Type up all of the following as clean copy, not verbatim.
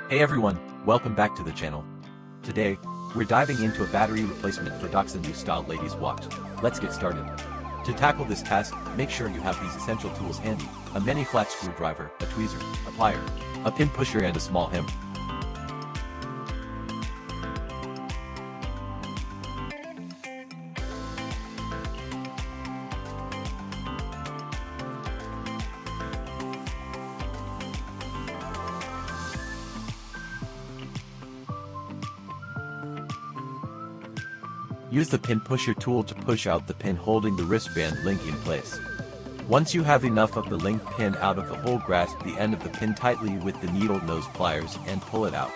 Hey everyone, welcome back to the channel. Today, we're diving into a battery replacement for Doxa new style ladies watch. Let's get started. To tackle this task, make sure you have these essential tools handy: a mini flat screwdriver, a tweezer, a plier, a pin pusher and a small hem. Use the pin pusher tool to push out the pin holding the wristband link in place. Once you have enough of the link pin out of the hole, grasp the end of the pin tightly with the needle nose pliers and pull it out.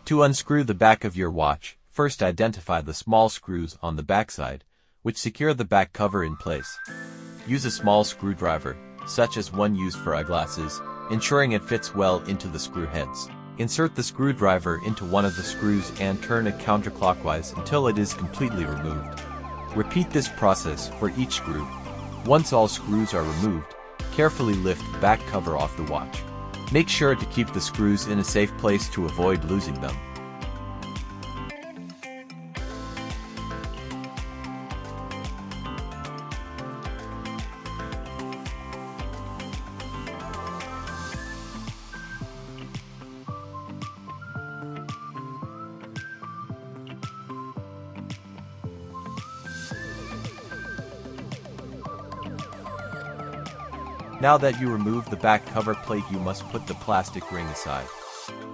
To unscrew the back of your watch, first identify the small screws on the backside, which secure the back cover in place. Use a small screwdriver, such as one used for eyeglasses, ensuring it fits well into the screw heads. Insert the screwdriver into one of the screws and turn it counterclockwise until it is completely removed. Repeat this process for each screw. Once all screws are removed, carefully lift the back cover off the watch. Make sure to keep the screws in a safe place to avoid losing them. Now that you remove the back cover plate, you must put the plastic ring aside.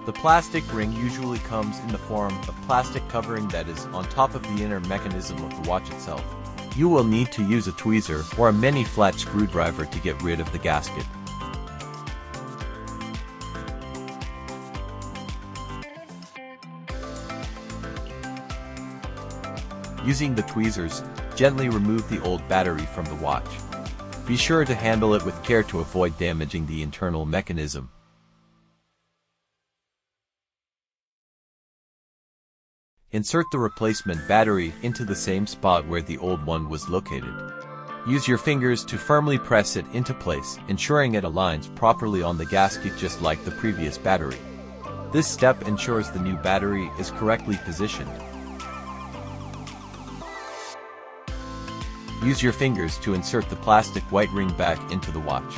The plastic ring usually comes in the form of plastic covering that is on top of the inner mechanism of the watch itself. You will need to use a tweezer or a mini flat screwdriver to get rid of the gasket. Using the tweezers, gently remove the old battery from the watch. Be sure to handle it with care to avoid damaging the internal mechanism. Insert the replacement battery into the same spot where the old one was located. Use your fingers to firmly press it into place, ensuring it aligns properly on the gasket just like the previous battery. This step ensures the new battery is correctly positioned. Use your fingers to insert the plastic white ring back into the watch.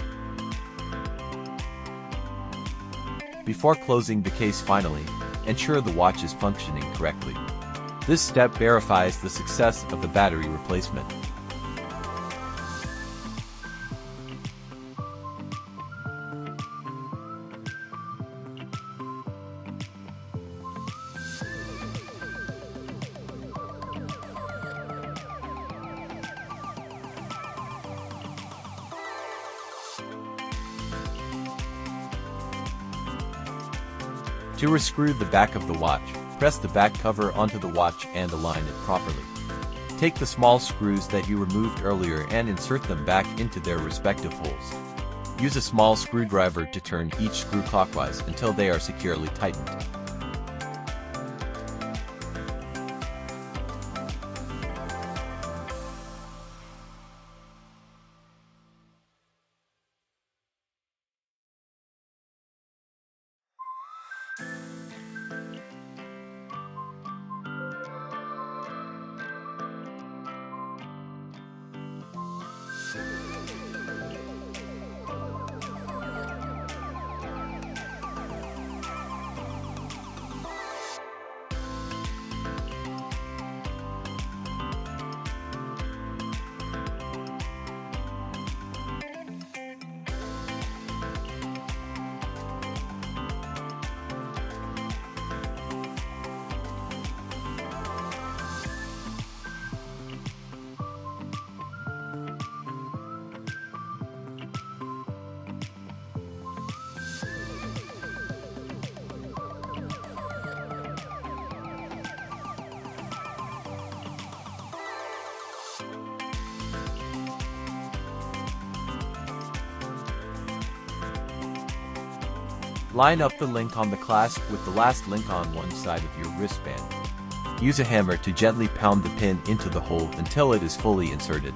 Before closing the case finally, ensure the watch is functioning correctly. This step verifies the success of the battery replacement. To rescrew the back of the watch, press the back cover onto the watch and align it properly. Take the small screws that you removed earlier and insert them back into their respective holes. Use a small screwdriver to turn each screw clockwise until they are securely tightened. Line up the link on the clasp with the last link on one side of your wristband. Use a hammer to gently pound the pin into the hole until it is fully inserted.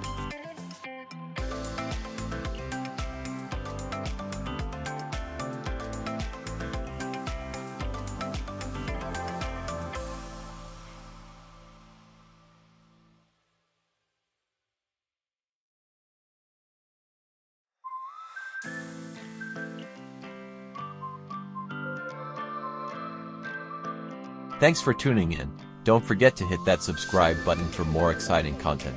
Thanks for tuning in. Don't forget to hit that subscribe button for more exciting content.